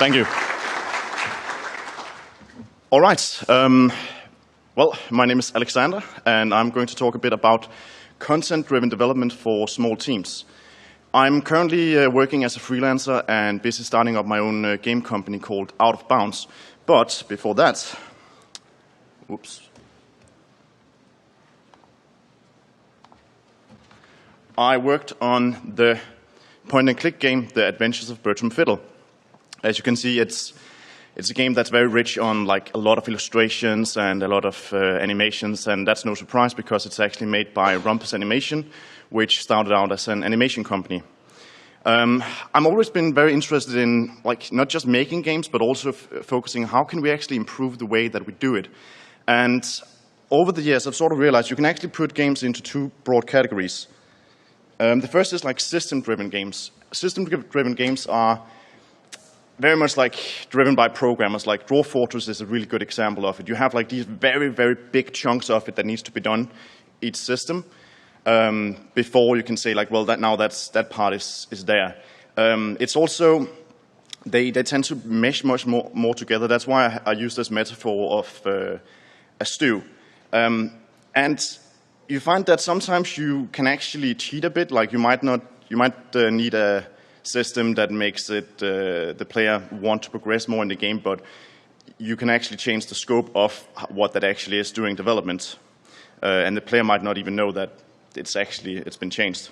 Thank you. All right. Well, my name is Alexander, and I'm going to talk a bit about content-driven development for small teams. I'm currently working as a freelancer and busy starting up my own game company called Out of Bounds. But before that, I worked on the point-and-click game, The Adventures of Bertram Fiddle. As you can see, it's a game that's very rich on like a lot of illustrations and a lot of animations, and that's no surprise because it's actually made by Rumpus Animation, which started out as an animation company. I've always been very interested in like not just making games, but also focusing how can we actually improve the way that we do it. And over the years, I've sort of realized you can actually put games into two broad categories. The first is like system-driven games. System-driven games are very much like driven by programmers. Like Dwarf Fortress is a really good example of it. You have like these very, very big chunks of it that needs to be done each system before you can say like, well, that part is there. It's also they tend to mesh much more together. That's why I use this metaphor of a stew. And you find that sometimes you can actually cheat a bit. Like you might need a system that makes it the player want to progress more in the game, but you can actually change the scope of what that actually is during development, and the player might not even know that it's been changed.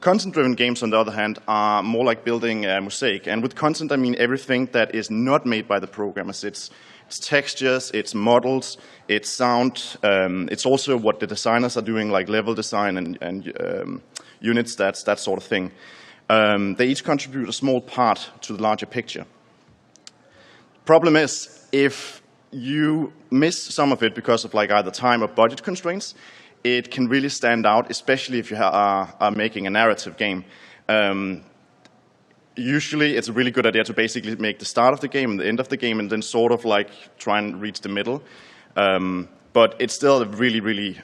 Content-driven games, on the other hand, are more like building a mosaic, and with content I mean everything that is not made by the programmers. It's textures, it's models, it's sound, it's also what the designers are doing, like level design and units, that sort of thing. They each contribute a small part to the larger picture. Problem is, if you miss some of it because of like either time or budget constraints, it can really stand out, especially if you are making a narrative game. Usually it's a really good idea to basically make the start of the game and the end of the game and then sort of like try and reach the middle. But it's still a really, really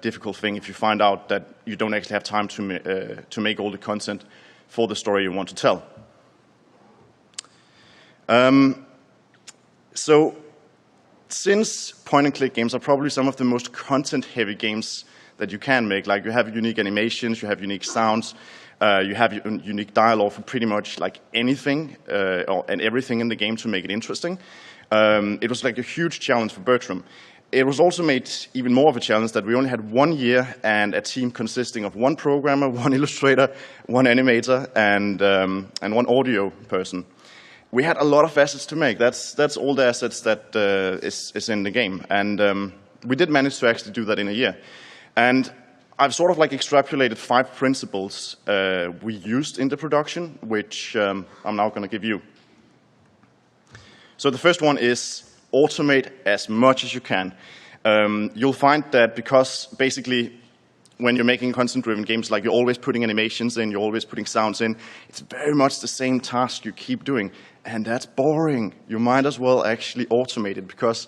difficult thing if you find out that you don't actually have time to make all the content for the story you want to tell. So since point-and-click games are probably some of the most content-heavy games that you can make, like you have unique animations, you have unique sounds, you have unique dialogue for pretty much like anything and everything in the game to make it interesting. It was like a huge challenge for Bertram. It was also made even more of a challenge that we only had 1 year and a team consisting of one programmer, one illustrator, one animator, and one audio person. We had a lot of assets to make. That's all the assets that is in the game. And we did manage to actually do that in a year. And I've sort of like extrapolated 5 principles we used in the production, which I'm now going to give you. So the first one is automate as much as you can. You'll find that because basically when you're making content-driven games, like you're always putting animations in, you're always putting sounds in, it's very much the same task you keep doing. And that's boring. You might as well actually automate it because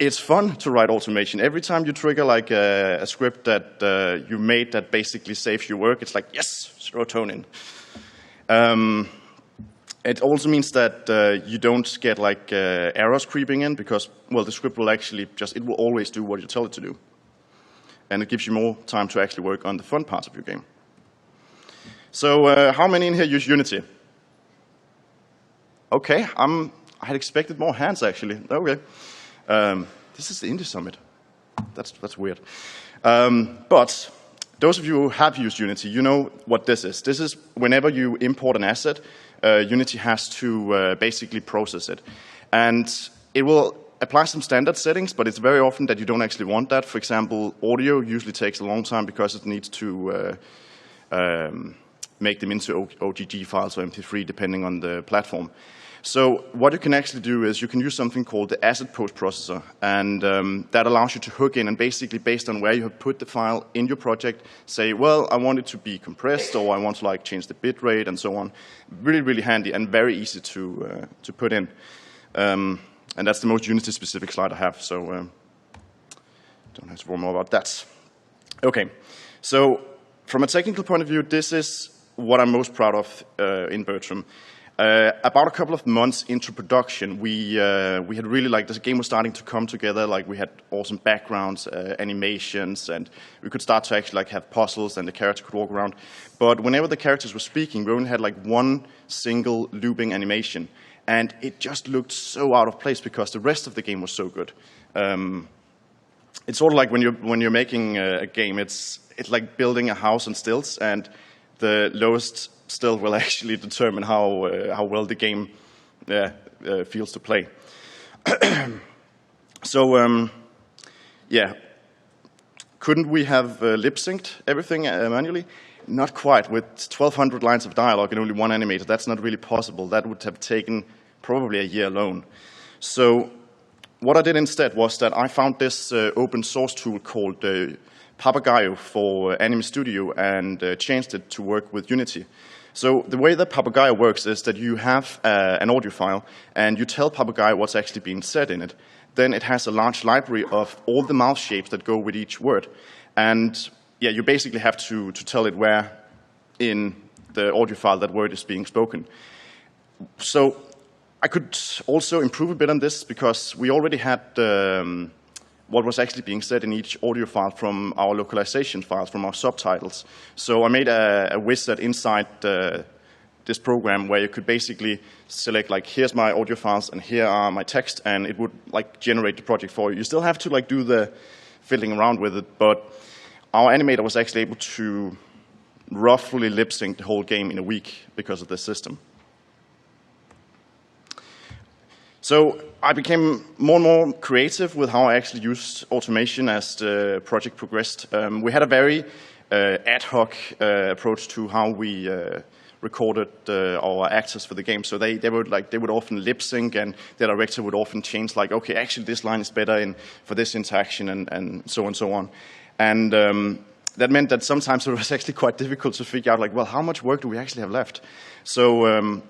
it's fun to write automation. Every time you trigger like a script that you made that basically saves you work, it's like, yes, serotonin. It also means that you don't get like errors creeping in because, well, the script will actually it will always do what you tell it to do. And it gives you more time to actually work on the fun parts of your game. So how many in here use Unity? Okay, I had expected more hands actually. Okay. This is the Indie Summit. That's weird. But those of you who have used Unity, you know what this is. This is whenever you import an asset, Unity has to basically process it. And it will apply some standard settings, but it's very often that you don't actually want that. For example, audio usually takes a long time because it needs to make them into OGG files or MP3, depending on the platform. So what you can actually do is you can use something called the asset post processor, and that allows you to hook in and basically based on where you have put the file in your project, say, well, I want it to be compressed, or I want to like change the bit rate and so on. Really, really handy and very easy to put in. And that's the most Unity-specific slide I have, so don't have to worry more about that. Okay, so from a technical point of view, this is what I'm most proud of in Bertram. About a couple of months into production, we had really, like, this game was starting to come together. Like, we had awesome backgrounds, animations, and we could start to actually, like, have puzzles, and the character could walk around. But whenever the characters were speaking, we only had, like, one single looping animation, and it just looked so out of place because the rest of the game was so good. It's sort of like when you're making a game, it's like building a house on stilts, and the lowest still will actually determine how well the game feels to play. So yeah, couldn't we have lip-synced everything manually? Not quite. With 1,200 lines of dialogue and only one animator, that's not really possible. That would have taken probably a year alone. So what I did instead was that I found this open source tool called Papagayo for Anime Studio and changed it to work with Unity. So the way that Papagayo works is that you have an audio file, and you tell Papagayo what's actually being said in it. Then it has a large library of all the mouth shapes that go with each word. And yeah, you basically have to tell it where in the audio file that word is being spoken. So I could also improve a bit on this because we already had what was actually being said in each audio file from our localization files, from our subtitles. So I made a wizard inside this program where you could basically select, like, here's my audio files and here are my text, and it would, like, generate the project for you. You still have to, like, do the fiddling around with it, but our animator was actually able to roughly lip sync the whole game in a week because of this system. So I became more and more creative with how I actually used automation as the project progressed. We had a very ad hoc approach to how we recorded our actors for the game. So they would often lip sync, and the director would often change, like, okay, actually this line is better for this interaction, and so on and so on. And that meant that sometimes it was actually quite difficult to figure out, like, well, how much work do we actually have left? So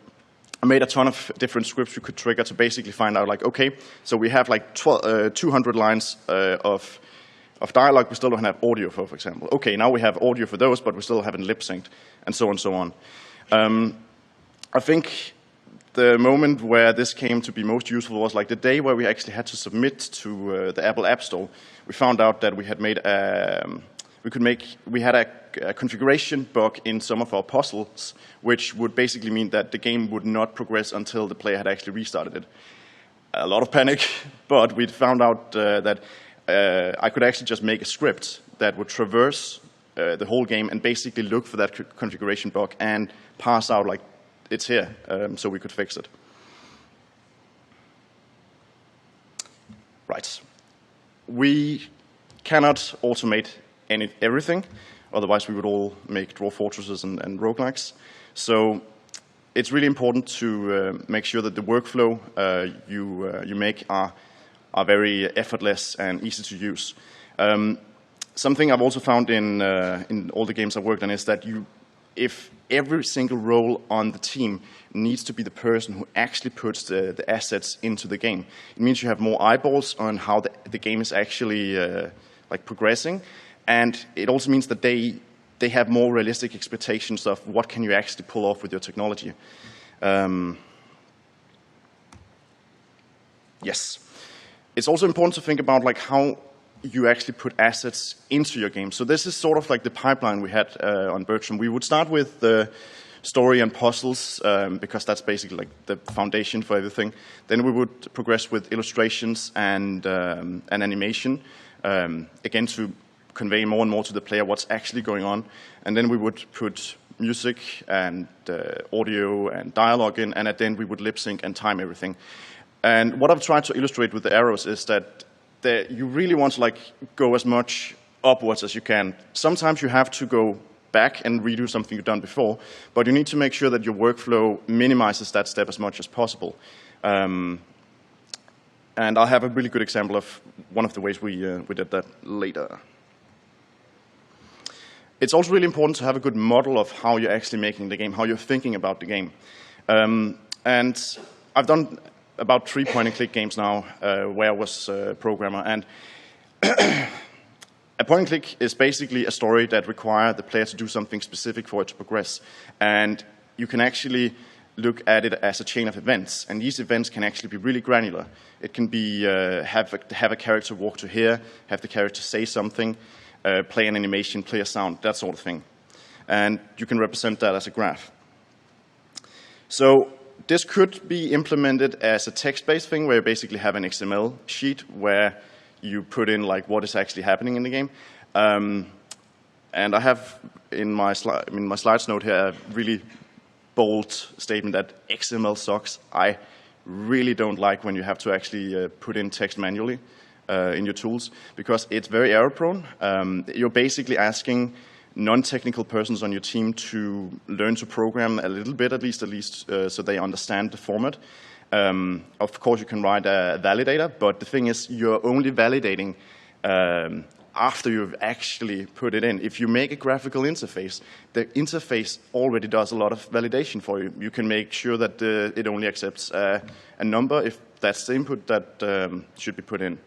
I made a ton of different scripts we could trigger to basically find out, like, okay, so we have like 200 lines of dialogue, we still don't have audio for example. Okay, now we have audio for those, but we still haven't lip-synced, and so on and so on. I think the moment where this came to be most useful was like the day where we actually had to submit to the Apple App Store. We found out that we had made we had a configuration bug in some of our puzzles, which would basically mean that the game would not progress until the player had actually restarted it. A lot of panic, but we found out that I could actually just make a script that would traverse the whole game and basically look for that configuration bug and pass out, like, it's here, so we could fix it. Right. We cannot automate everything, otherwise we would all make Dwarf Fortresses and roguelikes. So it's really important to make sure that the workflow you make are very effortless and easy to use. Something I've also found in all the games I've worked on is that if every single role on the team needs to be the person who actually puts the assets into the game, it means you have more eyeballs on how the game is actually like progressing, and it also means that they have more realistic expectations of what can you actually pull off with your technology. Yes. It's also important to think about, like, how you actually put assets into your game. So this is sort of like the pipeline we had on Bertram. We would start with the story and puzzles, because that's basically like the foundation for everything. Then we would progress with illustrations and animation, again to convey more and more to the player what's actually going on. And then we would put music and audio and dialogue in, and at the end we would lip sync and time everything. And what I've tried to illustrate with the arrows is that you really want to, like, go as much upwards as you can. Sometimes you have to go back and redo something you've done before, but you need to make sure that your workflow minimizes that step as much as possible. And I'll have a really good example of one of the ways we did that later. It's also really important to have a good model of how you're actually making the game, how you're thinking about the game. And I've done about 3 point-and-click games now where I was a programmer. And a point-and-click is basically a story that requires the player to do something specific for it to progress. And you can actually look at it as a chain of events, and these events can actually be really granular. It can be have a character walk to here, have the character say something, play an animation, play a sound, that sort of thing. And you can represent that as a graph. So this could be implemented as a text-based thing where you basically have an XML sheet where you put in like what is actually happening in the game. And I have in my slides note here a really bold statement that XML sucks. I really don't like when you have to actually put in text manually in your tools, because it's very error prone. You're basically asking non-technical persons on your team to learn to program a little bit, at least so they understand the format. Of course, you can write a validator, but the thing is, you're only validating after you've actually put it in. If you make a graphical interface, the interface already does a lot of validation for you. You can make sure that it only accepts a number if that's the input that should be put in.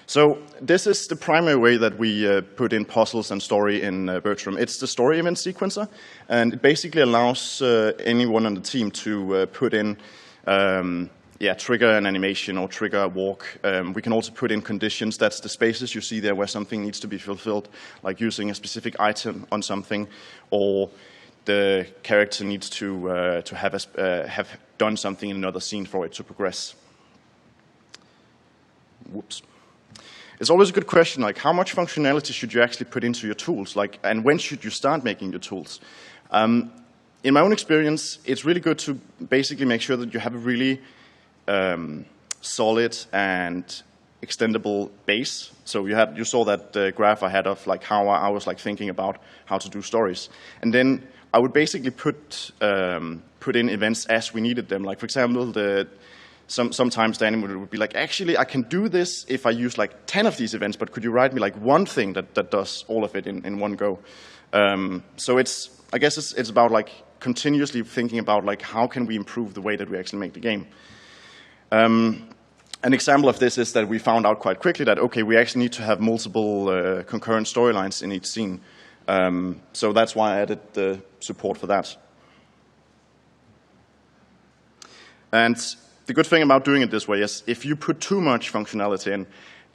So this is the primary way that we put in puzzles and story in Bertram. It's the story event sequencer, and it basically allows anyone on the team to put in trigger an animation or trigger a walk. We can also put in conditions. That's the spaces you see there where something needs to be fulfilled, like using a specific item on something, or the character needs to have done something in another scene for it to progress. Whoops. It's always a good question, like how much functionality should you actually put into your tools, and when should you start making your tools? In my own experience, it's really good to basically make sure that you have a really solid and extendable base. So you saw that graph I had of like how I was like thinking about how to do stories, and then I would basically put in events as we needed them. Like for example, sometimes the animator would be like, actually, I can do this if I use like 10 of these events, but could you write me like one thing that does all of it in one go? So I guess it's about like continuously thinking about like how can we improve the way that we actually make the game. An example of this is that we found out quite quickly that, okay, we actually need to have multiple concurrent storylines in each scene. So that's why I added the support for that. And the good thing about doing it this way is if you put too much functionality in,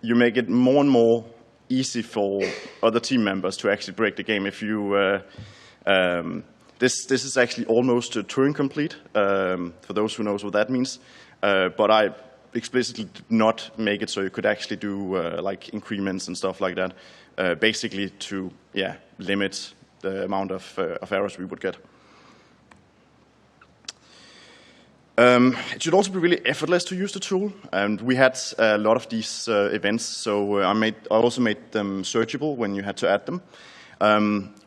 you make it more and more easy for other team members to actually break the game. If you, this is actually almost Turing complete, for those who knows what that means. But I explicitly did not make it so you could actually do like increments and stuff like that, basically to limit the amount of errors we would get. It should also be really effortless to use the tool, and we had a lot of these events, so I also made them searchable when you had to add them.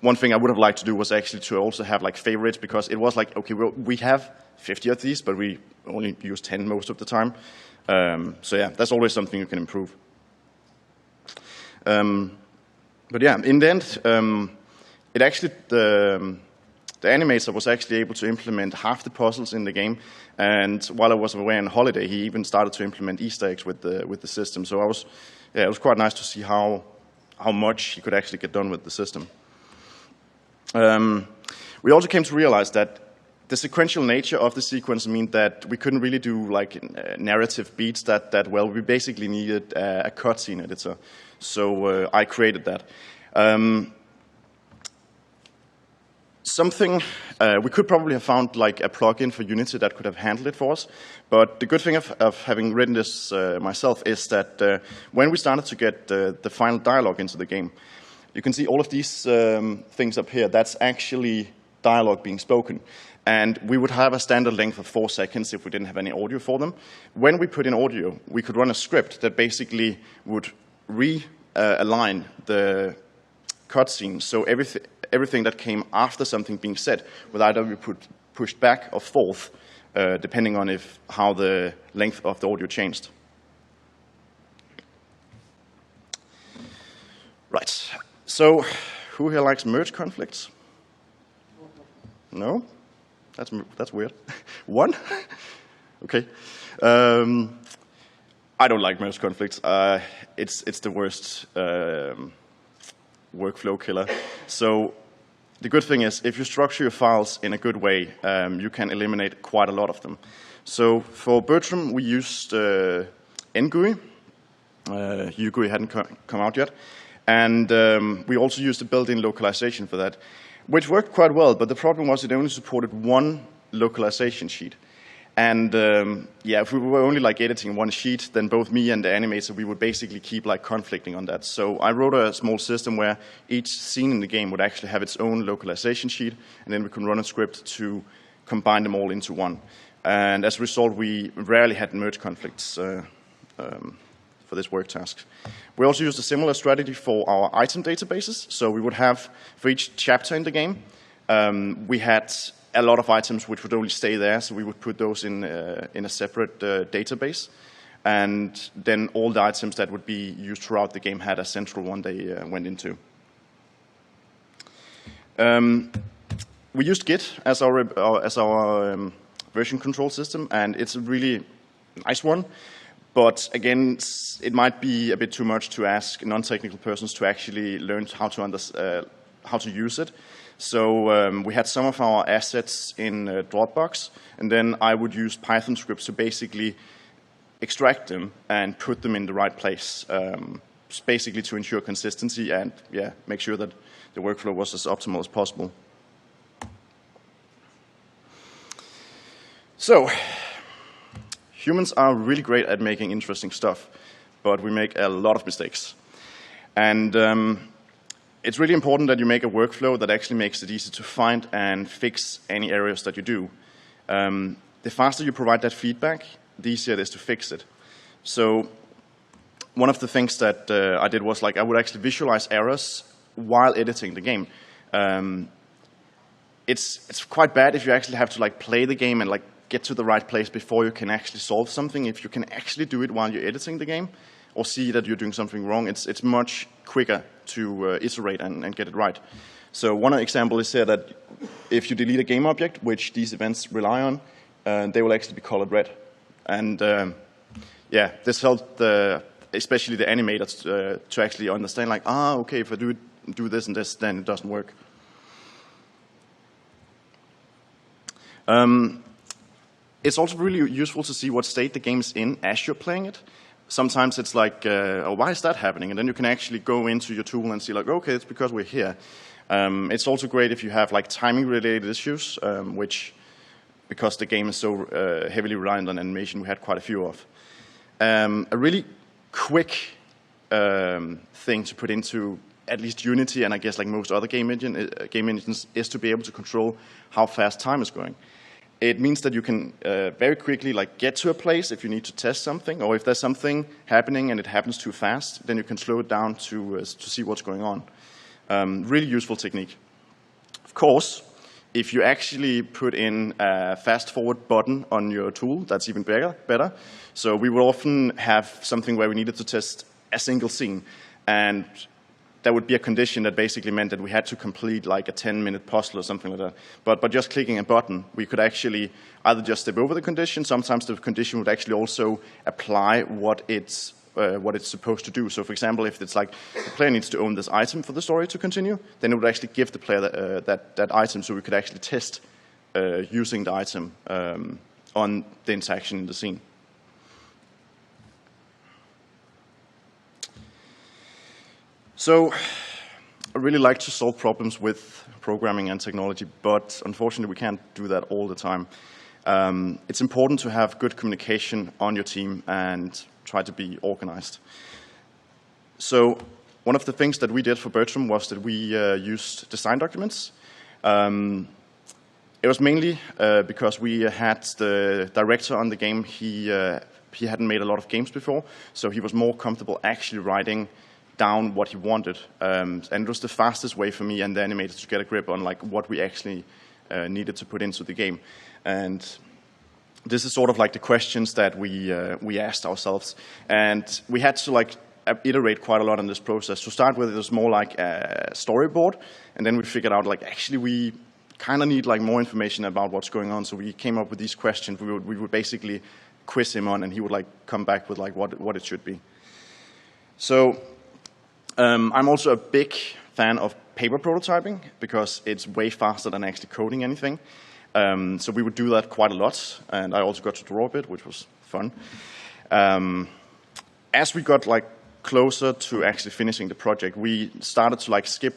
One thing I would have liked to do was actually to also have like favorites, because it was like, okay, well, we have 50 of these, but we only use 10 most of the time. So yeah, that's always something you can improve. But yeah, in the end, it actually, the animator was actually able to implement half the puzzles in the game, and while I was away on holiday, he even started to implement Easter eggs with the system. So it was quite nice to see how much he could actually get done with the system. We also came to realize that the sequential nature of the sequence meant that we couldn't really do like narrative beats that well. We basically needed a cutscene editor, so I created that. We could probably have found like a plugin for Unity that could have handled it for us, but the good thing of having written this myself is that when we started to get the final dialogue into the game, you can see all of these things up here. That's actually dialogue being spoken, and we would have a standard length of 4 seconds if we didn't have any audio for them. When we put in audio, we could run a script that basically would realign the cutscene, so everything that came after something being said would either be pushed back or forth, depending on how the length of the audio changed. Right. So, who here likes merge conflicts? No? That's weird. One? Okay. I don't like merge conflicts. It's the worst workflow killer. So the good thing is, if you structure your files in a good way, you can eliminate quite a lot of them. So for Bertram, we used NGUI. UGUI hadn't come out yet. And we also used a built-in localization for that, which worked quite well, but the problem was it only supported one localization sheet. And yeah, if we were only like editing one sheet, then both me and the animator, we would basically keep like conflicting on that. So I wrote a small system where each scene in the game would actually have its own localization sheet, and then we could run a script to combine them all into one. And as a result, we rarely had merge conflicts for this work task. We also used a similar strategy for our item databases. So we would have, for each chapter in the game, we had a lot of items which would only stay there, so we would put those in a separate database. And then all the items that would be used throughout the game had a central one they went into. We used Git as our version control system, and it's a really nice one. But again, it might be a bit too much to ask non-technical persons to actually learn how to use it. So we had some of our assets in Dropbox, and then I would use Python scripts to basically extract them and put them in the right place, basically to ensure consistency and make sure that the workflow was as optimal as possible. So, humans are really great at making interesting stuff, but we make a lot of mistakes. And it's really important that you make a workflow that actually makes it easy to find and fix any errors that you do. The faster you provide that feedback, the easier it is to fix it. So one of the things that I did was like I would actually visualize errors while editing the game. It's quite bad if you actually have to like play the game and like get to the right place before you can actually solve something. If you can actually do it while you're editing the game or see that you're doing something wrong, it's much quicker to iterate and get it right. So one example is here that if you delete a game object, which these events rely on, they will actually be colored red. And yeah, this helped especially the animators to actually understand like, okay, if I do this and this, then it doesn't work. It's also really useful to see what state the game is in as you're playing it. Sometimes it's like, oh, why is that happening? And then you can actually go into your tool and see like, okay, it's because we're here. It's also great if you have like timing-related issues, which, because the game is so heavily reliant on animation, we had quite a few of. A really quick thing to put into at least Unity, and I guess like most other game engines, is to be able to control how fast time is going. It means that you can very quickly like get to a place if you need to test something, or if there's something happening and it happens too fast, then you can slow it down to see what's going on. Really useful technique. Of course, if you actually put in a fast forward button on your tool, that's even better. So we will often have something where we needed to test a single scene, and that would be a condition that basically meant that we had to complete like a 10-minute puzzle or something like that. But by just clicking a button, we could actually either just step over the condition. Sometimes the condition would actually also apply what it's supposed to do. So for example, if it's like the player needs to own this item for the story to continue, then it would actually give the player that item, so we could actually test using the item on the interaction in the scene. So I really like to solve problems with programming and technology, but unfortunately we can't do that all the time. It's important to have good communication on your team and try to be organized. So one of the things that we did for Bertram was that we used design documents. It was mainly because we had the director on the game. He hadn't made a lot of games before, so he was more comfortable actually writing down what he wanted, and it was the fastest way for me and the animators to get a grip on like what we actually needed to put into the game. And this is sort of like the questions that we asked ourselves, and we had to like iterate quite a lot on this process. To start with, it was more like a storyboard, and then we figured out like actually we kind of need like more information about what's going on. So we came up with these questions. We would basically quiz him on, and he would like come back with like what it should be. So I'm also a big fan of paper prototyping because it's way faster than actually coding anything. So we would do that quite a lot, and I also got to draw a bit, which was fun. As we got closer to actually finishing the project, we started to skip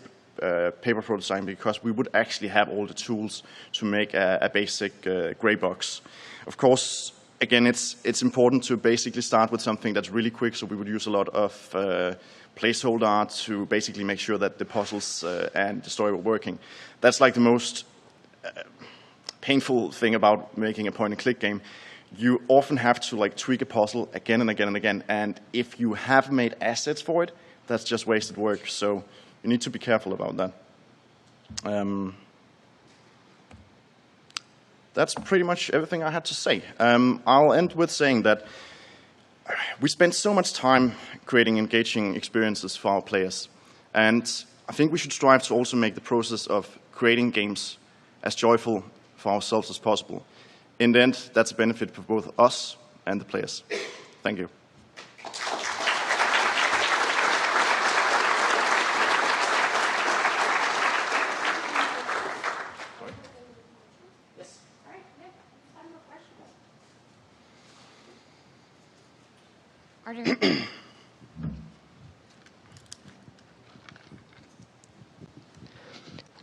paper prototyping because we would actually have all the tools to make a basic gray box. Of course, again, it's important to basically start with something that's really quick, so we would use a lot of placeholder art to basically make sure that the puzzles and the story were working. That's the most painful thing about making a point-and-click game. You often have to tweak a puzzle again and again and again, and if you have made assets for it, that's just wasted work, so you need to be careful about that. That's pretty much everything I had to say. I'll end with saying that we spent so much time creating engaging experiences for our players, and I think we should strive to also make the process of creating games as joyful for ourselves as possible. In the end, that's a benefit for both us and the players. Thank you.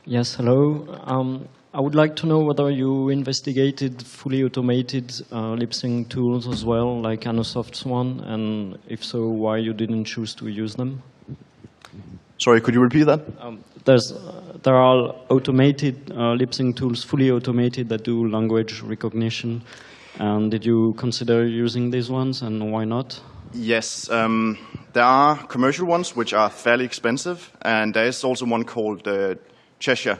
Yes, hello. I would like to know whether you investigated fully automated lip sync tools as well, like Anosoft's one, and if so, why you didn't choose to use them? Sorry, could you repeat that? There are automated lip sync tools, fully automated, that do language recognition. And did you consider using these ones, and why not? Yes, there are commercial ones which are fairly expensive, and there is also one called Cheshire,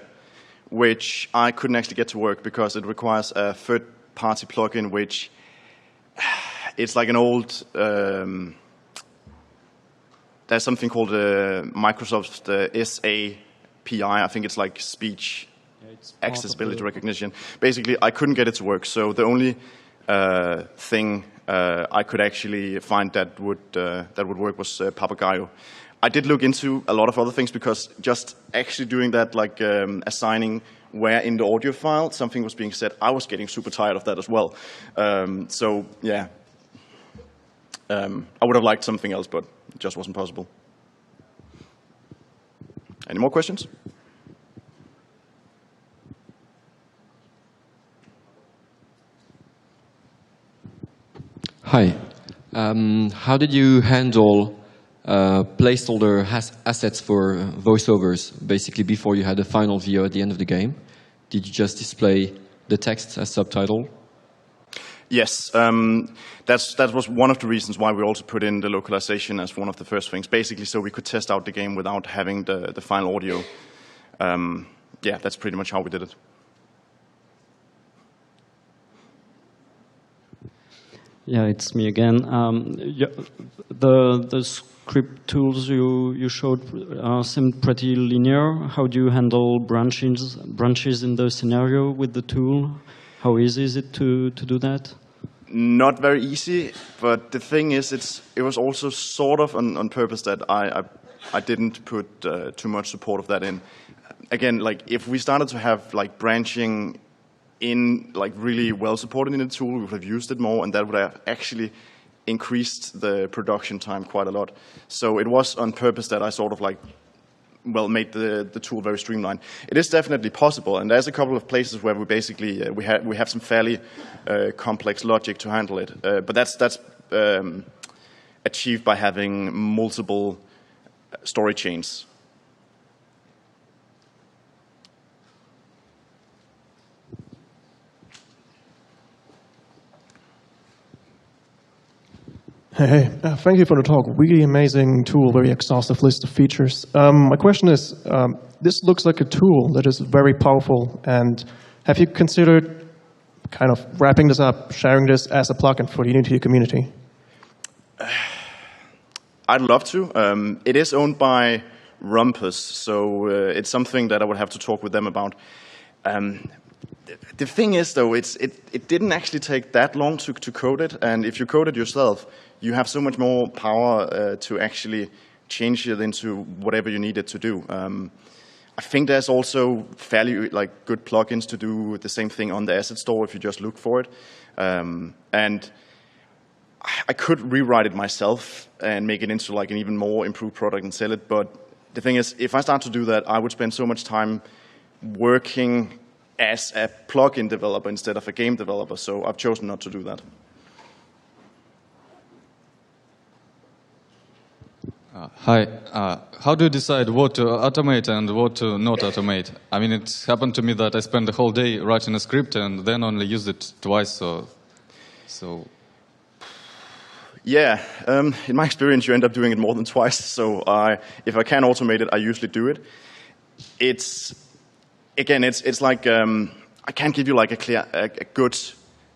which I couldn't actually get to work because it requires a third-party plugin, which it's like an old. There's something called Microsoft SAPI. I think it's like speech accessibility recognition. Basically, I couldn't get it to work, so the only thing I could actually find that would work was Papagayo. I did look into a lot of other things because just actually doing that, assigning where in the audio file something was being said, I was getting super tired of that as well. So yeah, I would have liked something else, but it just wasn't possible. Any more questions? Hi. How did you handle placeholder assets for voiceovers, basically before you had a final VO at the end of the game? Did you just display the text as subtitle? Yes, that was one of the reasons why we also put in the localization as one of the first things, basically so we could test out the game without having the final audio. Yeah, that's pretty much how we did it. Yeah, it's me again. The script tools you showed seemed pretty linear. How do you handle branches in the scenario with the tool? How easy is it to do that? Not very easy, but the thing is, it was also sort of on purpose that I didn't put too much support of that in. Again, if we started to have branching in really well supported in the tool, we would have used it more, and that would have actually increased the production time quite a lot. So it was on purpose that I sort of made the tool very streamlined. It is definitely possible, and there's a couple of places where we basically we have some fairly complex logic to handle it. But that's achieved by having multiple story chains. Hey, thank you for the talk. Really amazing tool, very exhaustive list of features. My question is, this looks like a tool that is very powerful, and have you considered kind of wrapping this up, sharing this as a plugin for the Unity community? I'd love to. It is owned by Rumpus, so it's something that I would have to talk with them about. The thing is, though, it didn't actually take that long to code it, and if you code it yourself, you have so much more power to actually change it into whatever you need it to do. I think there's also fairly like good plugins to do the same thing on the asset store if you just look for it. And I could rewrite it myself and make it into like an even more improved product and sell it. But the thing is, if I start to do that, I would spend so much time working as a plugin developer instead of a game developer. So I've chosen not to do that. Hi. How do you decide what to automate and what to not automate? I mean, it happened to me that I spent the whole day writing a script and then only used it twice. So. Yeah, in my experience, you end up doing it more than twice. So if I can automate it, I usually do it. It's like I can't give you like a good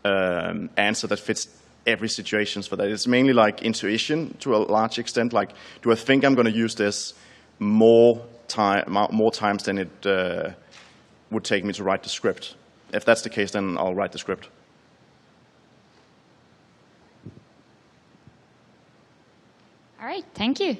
answer that fits every situation for that. It's mainly like intuition to a large extent. Like, do I think I'm going to use this more times than it would take me to write the script? If that's the case, then I'll write the script. All right, thank you.